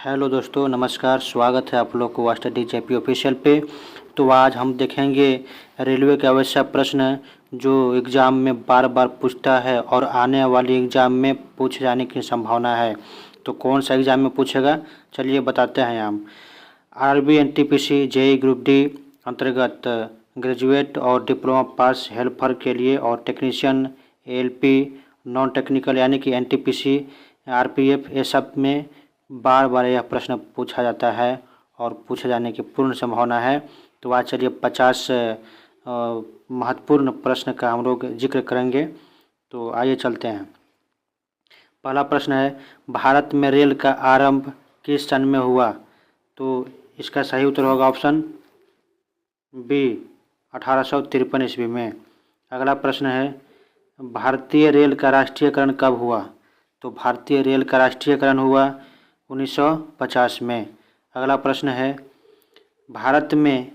Hello दोस्तों, नमस्कार। स्वागत है आप लोग को स्टडी जेपी ऑफिशियल पे। तो आज हम देखेंगे रेलवे के वैसा प्रश्न जो एग्ज़ाम में बार बार पूछता है और आने वाली एग्ज़ाम में पूछे जाने की संभावना है। तो कौन सा एग्ज़ाम में पूछेगा, चलिए बताते हैं हम। RB NTPC JEE group D अंतर्गत ग्रेजुएट और डिप्लोमा पास हेल्पर के लिए और टेक्नीशियन एलपी नॉन टेक्निकल यानी कि एनटीपीसी आरपीएफ ये सब में बार बार यह प्रश्न पूछा जाता है और पूछे जाने की पूर्ण संभावना है। तो आज चलिए 50 महत्वपूर्ण प्रश्न का हम लोग जिक्र करेंगे। तो आइए चलते हैं। पहला प्रश्न है, भारत में रेल का आरंभ किस सन में हुआ? तो इसका सही उत्तर होगा ऑप्शन बी 1853 ईस्वी में। अगला प्रश्न है, भारतीय रेल का राष्ट्रीयकरण कब हुआ? तो भारतीय रेल का राष्ट्रीयकरण हुआ 1950 में। अगला प्रश्न है, भारत में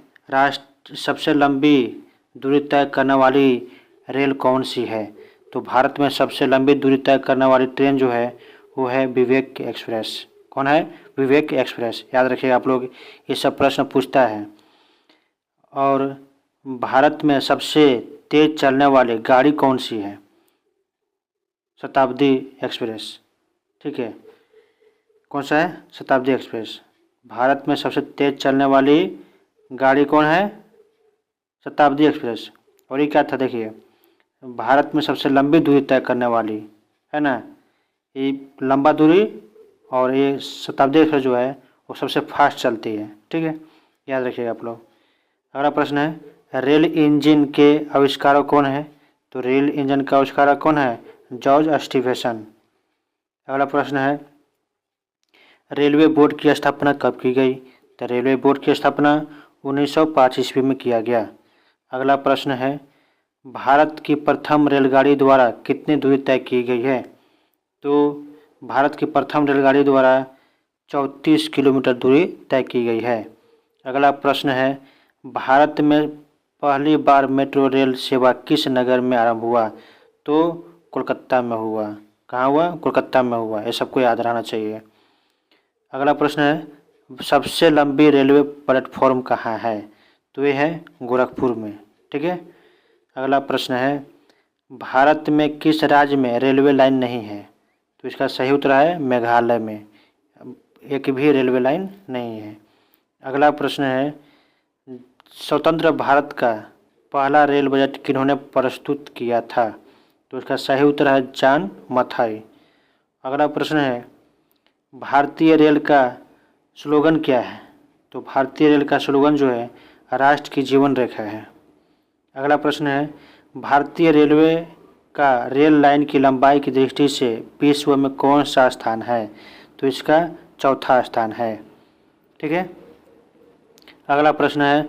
सबसे लंबी दूरी तय करने वाली रेल कौन सी है? तो भारत में सबसे लंबी दूरी तय करने वाली ट्रेन जो है वो है विवेक एक्सप्रेस। कौन है? विवेक एक्सप्रेस। याद रखिएगा आप लोग, ये सब प्रश्न पूछता है। और भारत में सबसे तेज चलने वाली गाड़ी कौन सी है? शताब्दी एक्सप्रेस। ठीक है, कौन सा है? शताब्दी एक्सप्रेस। भारत में सबसे तेज चलने वाली गाड़ी कौन है? शताब्दी एक्सप्रेस। और ये क्या था, देखिए, भारत में सबसे लंबी दूरी तय करने वाली है ना, ये लंबा दूरी, और ये शताब्दी एक्सप्रेस जो है वो सबसे फास्ट चलती है। ठीक है, याद रखिएगा आप लोग। अगला प्रश्न है, रेल इंजन के आविष्कारक कौन है? तो रेल इंजन का आविष्कारक कौन है? जॉर्ज स्टीफेसन। अगला प्रश्न है, रेलवे बोर्ड की स्थापना कब की गई? तो रेलवे बोर्ड की स्थापना 1905 ईस्वी में किया गया। अगला प्रश्न है, भारत की प्रथम रेलगाड़ी द्वारा कितनी दूरी तय की गई है? तो भारत की प्रथम रेलगाड़ी द्वारा 34 किलोमीटर दूरी तय की गई है। अगला प्रश्न है, भारत में पहली बार मेट्रो रेल सेवा किस नगर में आरंभ हुआ? तो कोलकाता में हुआ। कहाँ हुआ? कोलकाता में हुआ। ये सबको याद रहना चाहिए। अगला प्रश्न है, सबसे लंबी रेलवे प्लेटफॉर्म कहाँ है? तो ये है गोरखपुर में। ठीक है। अगला प्रश्न है, भारत में किस राज्य में रेलवे लाइन नहीं है? तो इसका सही उत्तर है मेघालय में, एक भी रेलवे लाइन नहीं है। अगला प्रश्न है, स्वतंत्र भारत का पहला रेल बजट किन्होंने प्रस्तुत किया था? तो इसका सही उत्तर है जॉन मथाई। अगला प्रश्न है, भारतीय रेल का स्लोगन क्या है? तो भारतीय रेल का स्लोगन जो है राष्ट्र की जीवन रेखा है। अगला प्रश्न है, भारतीय रेलवे का रेल लाइन की लंबाई की दृष्टि से विश्व में कौन सा स्थान है? तो इसका चौथा स्थान है। ठीक है। अगला प्रश्न है,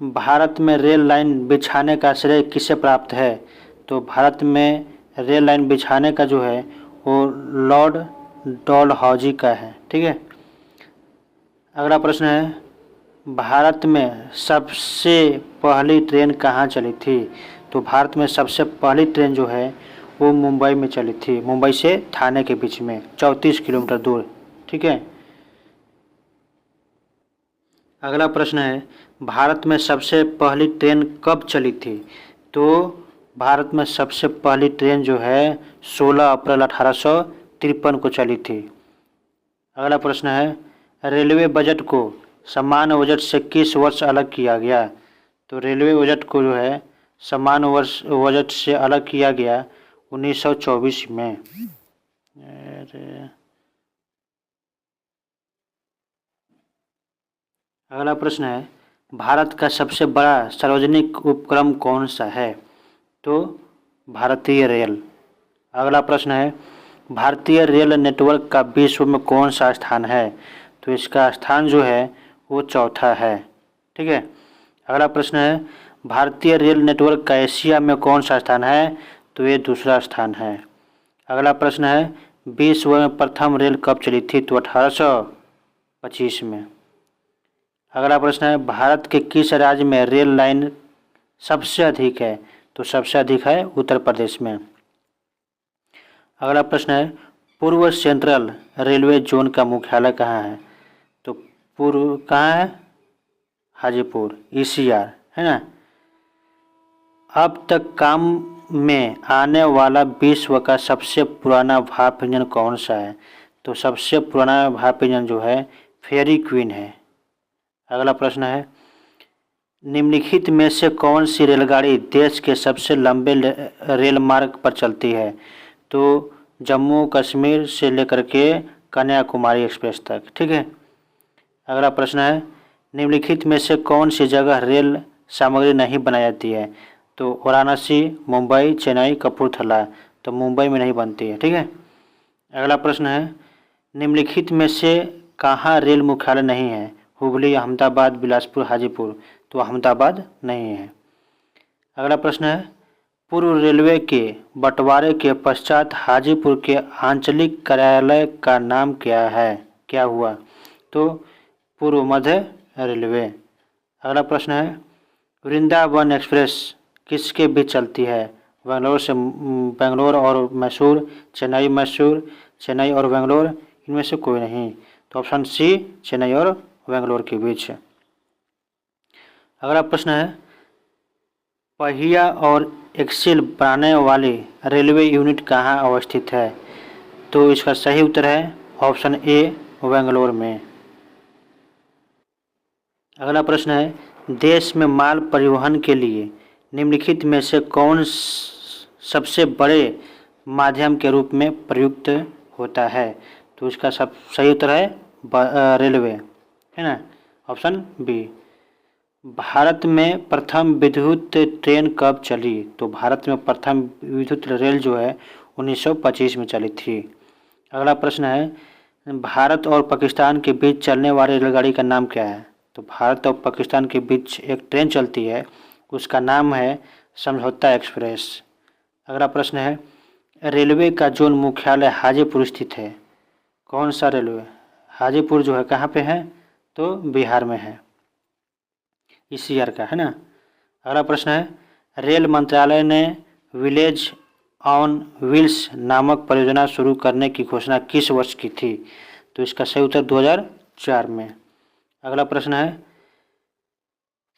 भारत में रेल लाइन बिछाने का श्रेय किसे प्राप्त है? तो भारत में रेल लाइन बिछाने का जो है वो लॉर्ड डलहौजी का है। ठीक है। अगला प्रश्न है, भारत में सबसे पहली ट्रेन कहाँ चली थी? तो भारत में सबसे पहली ट्रेन जो है वो मुंबई में चली थी, मुंबई से ठाणे के बीच में 34 किलोमीटर दूर। ठीक है। अगला प्रश्न है, भारत में सबसे पहली ट्रेन कब चली थी? तो भारत में सबसे पहली ट्रेन जो है 16 अप्रैल 1853 को चली थी। अगला प्रश्न है, रेलवे बजट को सामान्य बजट से किस वर्ष अलग किया गया? तो रेलवे बजट को जो है सामान्य वर्ष बजट से अलग किया गया 1924 में। अगला प्रश्न है, भारत का सबसे बड़ा सार्वजनिक उपक्रम कौन सा है? तो भारतीय रेल। अगला प्रश्न है, भारतीय रेल नेटवर्क का विश्व में कौन सा स्थान है? तो इसका स्थान जो है वो चौथा है। ठीक है। अगला प्रश्न है, भारतीय रेल नेटवर्क का एशिया में कौन सा स्थान है? तो ये दूसरा स्थान है। अगला प्रश्न है, विश्व में प्रथम रेल कब चली थी? तो 1825 में। अगला प्रश्न है, भारत के किस राज्य में रेल लाइन सबसे अधिक है? तो सबसे अधिक है उत्तर प्रदेश में। अगला प्रश्न है, पूर्व सेंट्रल रेलवे जोन का मुख्यालय कहाँ है? पूर्व कहाँ है? हाजीपुर, ECR है ना। अब तक काम में आने वाला विश्व का सबसे पुराना भाप इंजन कौन सा है? तो सबसे पुराना भाप इंजन जो है फेरी क्वीन है। अगला प्रश्न है, निम्नलिखित में से कौन सी रेलगाड़ी देश के सबसे लंबे रेल मार्ग पर चलती है? तो जम्मू कश्मीर से लेकर के कन्याकुमारी एक्सप्रेस तक। ठीक है। अगला प्रश्न है, निम्नलिखित में से कौन सी जगह रेल सामग्री नहीं बनाई जाती है? तो वाराणसी, मुंबई, चेन्नई, कपूरथला। तो मुंबई में नहीं बनती है। ठीक है। अगला प्रश्न है, निम्नलिखित में से कहाँ रेल मुख्यालय नहीं है? हुबली, अहमदाबाद, बिलासपुर, हाजीपुर। तो अहमदाबाद नहीं है। अगला प्रश्न है, पूर्व रेलवे के बंटवारे के पश्चात हाजीपुर के आंचलिक कार्यालय का नाम क्या है, क्या हुआ? तो पूर्व मध्य रेलवे। अगला प्रश्न है, वृंदावन एक्सप्रेस किसके बीच चलती है? बेंगलोर और मैसूर, चेन्नई मैसूर, चेन्नई और बेंगलोर, इनमें से कोई नहीं। तो ऑप्शन सी, चेन्नई और बेंगलोर के बीच। अगला प्रश्न है, पहिया और एक्सेल बनाने वाली रेलवे यूनिट कहाँ अवस्थित है? तो इसका सही उत्तर है ऑप्शन ए, बेंगलोर में। अगला प्रश्न है, देश में माल परिवहन के लिए निम्नलिखित में से कौन सबसे बड़े माध्यम के रूप में प्रयुक्त होता है? तो इसका सब सही उत्तर है रेलवे है ना, ऑप्शन बी। भारत में प्रथम विद्युत ट्रेन कब चली? तो भारत में प्रथम विद्युत रेल जो है 1925 में चली थी। अगला प्रश्न है, भारत और पाकिस्तान के बीच चलने वाली रेलगाड़ी का नाम क्या है? तो भारत और पाकिस्तान के बीच एक ट्रेन चलती है, उसका नाम है समझौता एक्सप्रेस। अगला प्रश्न है, रेलवे का जोन मुख्यालय हाजीपुर स्थित है, कौन सा रेलवे? हाजीपुर जो है कहाँ पे है? तो बिहार में है, ECR का है ना। अगला प्रश्न है, रेल मंत्रालय ने विलेज ऑन व्हील्स नामक परियोजना शुरू करने की घोषणा किस वर्ष की थी? तो इसका सही उत्तर 2004 में। अगला प्रश्न है,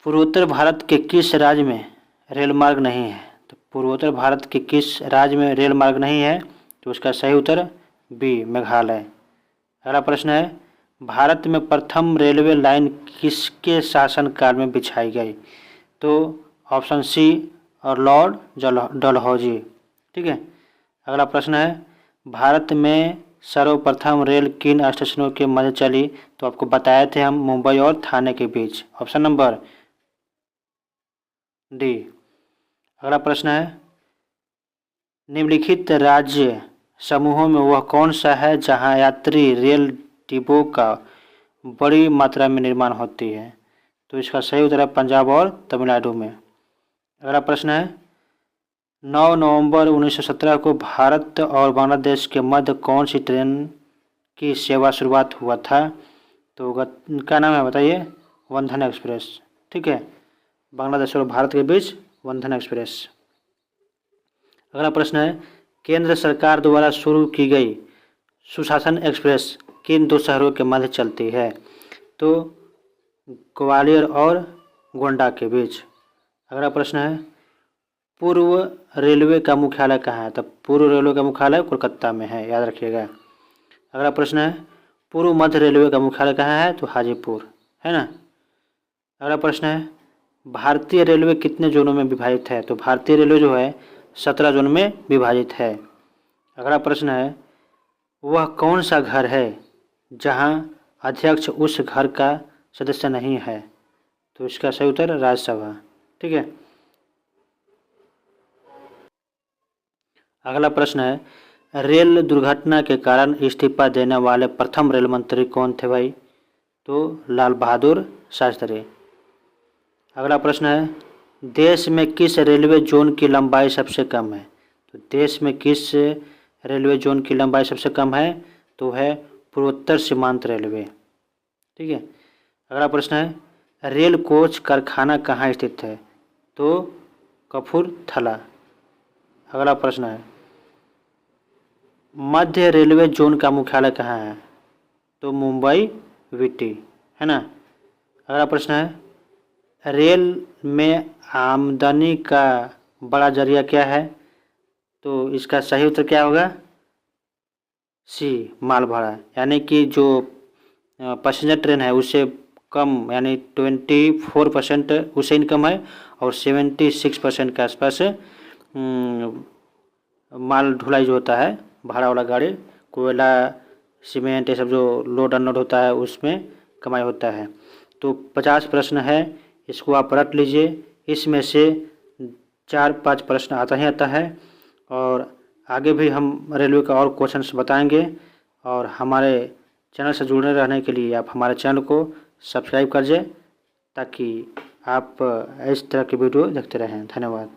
पूर्वोत्तर भारत के किस राज्य में रेल मार्ग नहीं है? तो पूर्वोत्तर भारत के किस राज्य में रेल मार्ग नहीं है? तो उसका सही उत्तर बी, मेघालय। अगला प्रश्न है, भारत में प्रथम रेलवे लाइन किसके शासनकाल में बिछाई गई? तो ऑप्शन सी और लॉर्ड डलहौजी। ठीक है। अगला प्रश्न है, भारत में सर्वप्रथम रेल किन स्टेशनों के मध्य चली? तो आपको बताए थे हम, मुंबई और थाने के बीच, ऑप्शन नंबर डी। अगला प्रश्न है, निम्नलिखित राज्य समूहों में वह कौन सा है जहां यात्री रेल डिब्बों का बड़ी मात्रा में निर्माण होती है? तो इसका सही उत्तर है पंजाब और तमिलनाडु में। अगला प्रश्न है, 9 नवंबर 1917 को भारत और बांग्लादेश के मध्य कौन सी ट्रेन की सेवा शुरुआत हुआ था? तो क्या नाम है बताइए? वंदन एक्सप्रेस। ठीक है, बांग्लादेश और भारत के बीच वंदन एक्सप्रेस। अगला प्रश्न है, केंद्र सरकार द्वारा शुरू की गई सुशासन एक्सप्रेस किन दो शहरों के मध्य चलती है? तो ग्वालियर और गोंडा के बीच। अगला प्रश्न है, पूर्व रेलवे का मुख्यालय कहाँ है? तो पूर्व रेलवे का मुख्यालय कोलकाता में है, याद रखिएगा। अगला प्रश्न है, पूर्व मध्य रेलवे का मुख्यालय कहाँ है? तो हाजीपुर है ना। अगला प्रश्न है, भारतीय रेलवे कितने जोनों में विभाजित है? तो भारतीय रेलवे जो है 17 जोन में विभाजित है। अगला प्रश्न है, वह कौन सा घर है जहां अध्यक्ष उस घर का सदस्य नहीं है? तो इसका सही उत्तर राज्यसभा। ठीक है। अगला प्रश्न है, रेल दुर्घटना के कारण इस्तीफा देने वाले प्रथम रेल मंत्री कौन थे भाई? तो लाल बहादुर शास्त्री। अगला प्रश्न है, देश में किस रेलवे जोन की लंबाई सबसे कम है? तो देश में किस रेलवे जोन की लंबाई सबसे कम है? तो है पूर्वोत्तर सीमांत रेलवे। ठीक है। अगला प्रश्न है, रेल कोच कारखाना कहाँ स्थित है? तो कपूरथला। अगला प्रश्न है, मध्य रेलवे जोन का मुख्यालय कहाँ है? तो मुंबई विटी। है ना। अगला प्रश्न है, रेल में आमदनी का बड़ा जरिया क्या है? तो इसका सही उत्तर क्या होगा? सी, माल भाड़ा। यानी कि जो पैसेंजर ट्रेन है उससे कम यानी 24% उससे इनकम है और 76% के आसपास माल ढुलाई जो होता है भाड़ा वाला गाड़ी, कोयला, सीमेंट, ये सब जो लोड अनलोड होता है उसमें कमाई होता है। तो 50 प्रश्न है, इसको आप रट लीजिए। इसमें से 4-5 प्रश्न आता ही आता है और आगे भी हम रेलवे का और क्वेश्चंस बताएंगे। और हमारे चैनल से जुड़े रहने के लिए आप हमारे चैनल को सब्सक्राइब कर जाए ताकि आप इस तरह की वीडियो देखते रहें। धन्यवाद।